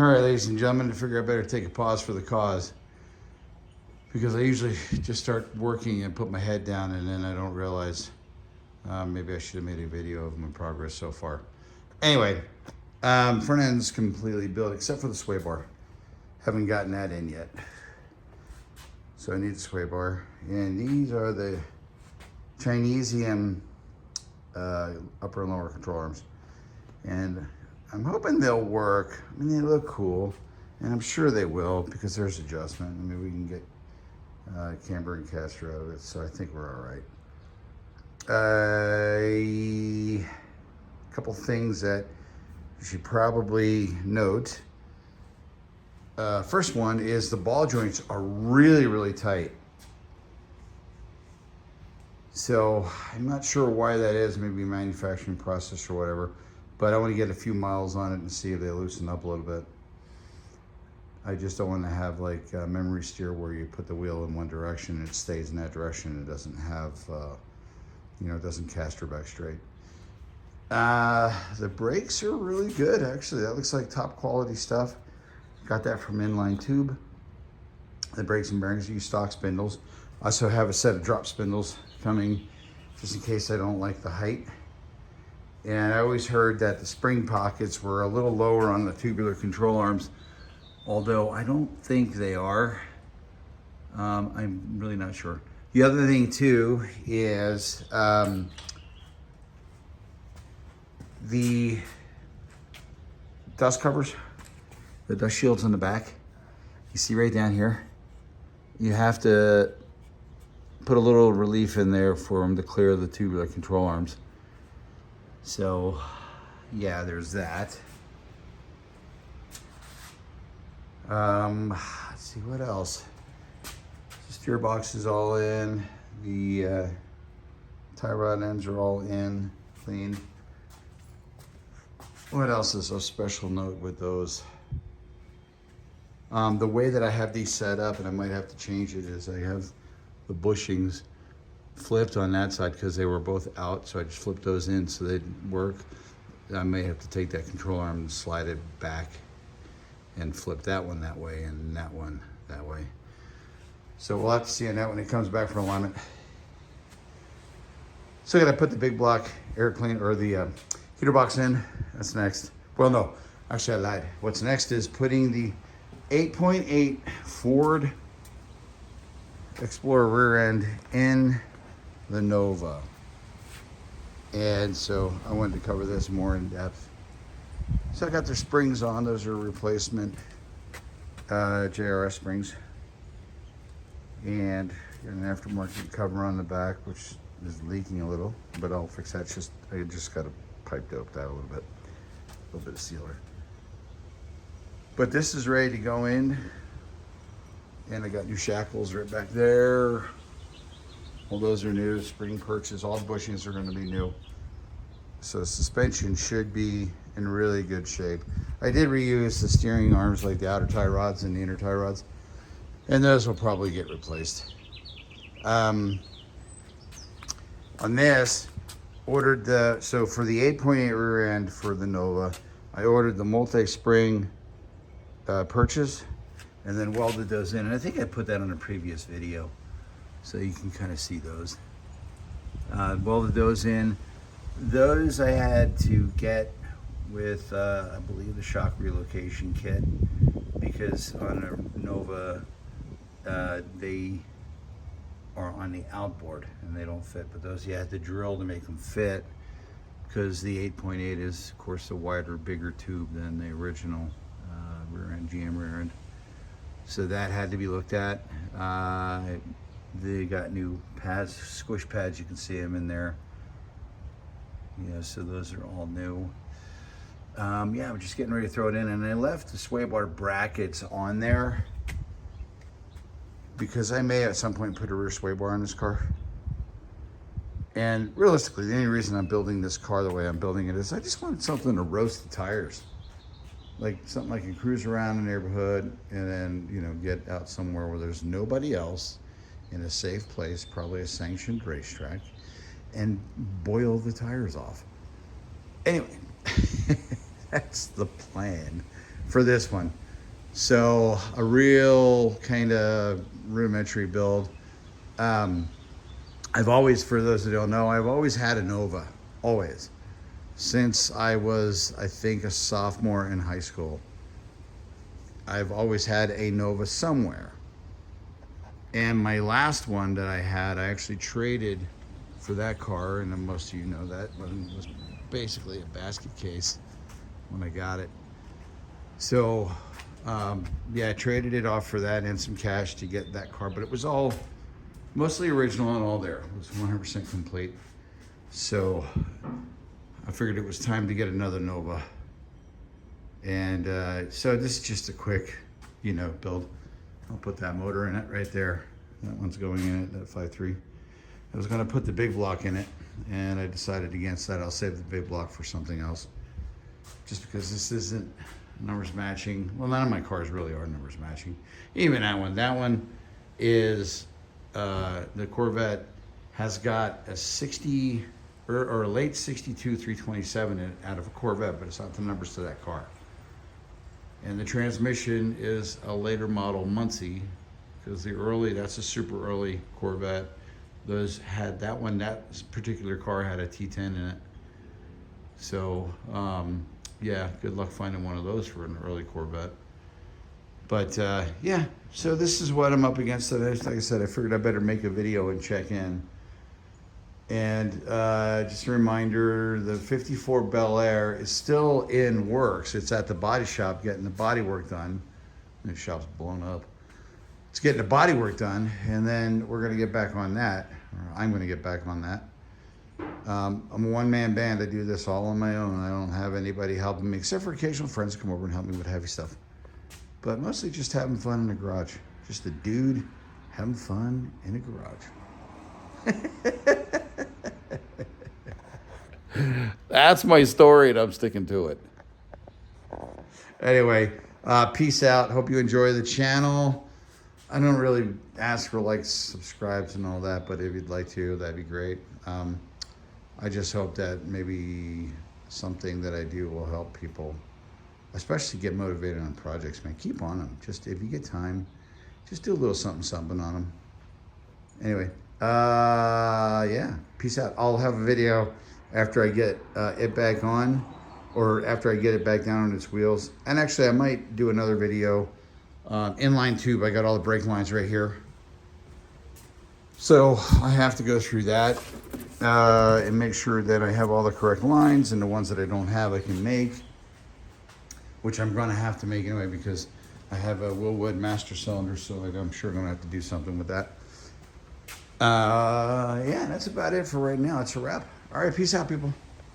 All right, ladies and gentlemen, I figure I better take a pause for the cause because I usually just start working and put my head down and then I don't realize maybe I should have made a video of my progress so far. Anyway, front end's completely built except for the sway bar. Haven't gotten that in yet. So I need the sway bar. And these are the Chinese EM upper and lower control arms. And I'm hoping they'll work. I mean, they look cool, and I'm sure they will because there's adjustment. I mean, we can get camber and caster out of it, so I think we're all right. A couple things that you should probably note. First one is the ball joints are really, really tight. So I'm not sure why that is, maybe manufacturing process or whatever. But I want to get a few miles on it and see if they loosen up a little bit. I just don't want to have like memory steer where you put the wheel in one direction and it stays in that direction. It doesn't have, it doesn't caster back straight. The brakes are really good, actually. That looks like top quality stuff. Got that from Inline Tube. The brakes and bearings use stock spindles. I also have a set of drop spindles coming just in case I don't like the height. And I always heard that the spring pockets were a little lower on the tubular control arms, although I don't think they are. I'm really not sure. The other thing too is the dust covers, the dust shields on the back. You see right down here, you have to put a little relief in there for them to clear the tubular control arms. So, yeah, there's that. Let's see, what else? The steer box is all in. The tie rod ends are all in, clean. What else is a special note with those? The way that I have these set up, and I might have to change it, is I have the bushings flipped on that side because they were both out, so I just flipped those in so they'd work. I may have to take that control arm and slide it back and flip that one that way and that one that way. So we'll have to see on that when it comes back for alignment. So I gotta put the big block air clean or the heater box in. That's next. Well, no, actually I lied. What's next is putting the 8.8 Ford Explorer rear end in the Nova. And so I wanted to cover this more in depth. So I got their springs on. Those are replacement JRS springs. And an aftermarket cover on the back, which is leaking a little, but I'll fix that. I just got to pipe dope that a little bit of sealer. But this is ready to go in. And I got new shackles right back there. All those are new, spring perches, all the bushings are gonna be new. So suspension should be in really good shape. I did reuse the steering arms, like the outer tie rods and the inner tie rods, and those will probably get replaced. On this, ordered so for the 8.8 rear end for the Nova, I ordered the multi-spring perches and then welded those in. And I think I put that on a previous video, so you can kind of see those. Welded those in. Those I had to get with, I believe, the shock relocation kit, because on a Nova, they are on the outboard and they don't fit. But those you had to drill to make them fit, because the 8.8 is, of course, a wider, bigger tube than the original rear end, GM rear end. So that had to be looked at. They got new pads, squish pads, you can see them in there. Yeah, so those are all new. Yeah, we're just getting ready to throw it in, and I left the sway bar brackets on there because I may at some point put a rear sway bar on this car. And realistically, the only reason I'm building this car the way I'm building it is I just wanted something to roast the tires. Like something I can cruise around the neighborhood and then, get out somewhere where there's nobody else in a safe place, probably a sanctioned racetrack, and boil the tires off. Anyway, that's the plan for this one. So a real kind of rudimentary build. I've always, for those that don't know, I've always had a Nova, always. Since I was, I think, a sophomore in high school. I've always had a Nova somewhere. And my last one that I had, I actually traded for that car, and most of you know that one was basically a basket case when I got it. So, yeah, I traded it off for that and some cash to get that car, but it was all mostly original and all there. It was 100% complete. So I figured it was time to get another Nova. And so this is just a quick, build. I'll put that motor in it right there. That one's going in it, that 5.3. I was gonna put the big block in it, and I decided against that. I'll save the big block for something else. Just because this isn't numbers matching. Well, none of my cars really are numbers matching. Even that one. That one is, the Corvette has got a 60, or a late 62 327 out of a Corvette, but it's not the numbers to that car. And the transmission is a later model Muncie, because that's a super early Corvette. Those had that one, that particular car had a T10 in it. So, yeah, good luck finding one of those for an early Corvette. But yeah, so this is what I'm up against today. Like I said, I figured I better make a video and check in. And just a reminder, the 54 Bel Air is still in works. It's at the body shop getting the body work done. The shop's blown up. It's getting the body work done, and then we're gonna get back on that. Or I'm gonna get back on that. I'm a one-man band. I do this all on my own. I don't have anybody helping me, except for occasional friends come over and help me with heavy stuff. But mostly just having fun in the garage. Just a dude having fun in a garage. That's my story, and I'm sticking to it. Anyway, peace out. Hope you enjoy the channel. I don't really ask for likes, subscribes, and all that, but if you'd like to, that'd be great. I just hope that maybe something that I do will help people, especially get motivated on projects, man. Keep on them. Just if you get time, just do a little something on them. Anyway, yeah, peace out. I'll have a video after I get it back on, or after I get it back down on its wheels. And actually, I might do another video. Inline tube, I got all the brake lines right here. So I have to go through that and make sure that I have all the correct lines, and the ones that I don't have I can make, which I'm gonna have to make anyway because I have a Wilwood master cylinder, so I'm sure I'm gonna have to do something with that. Yeah, that's about it for right now. It's a wrap. All right, peace out, people.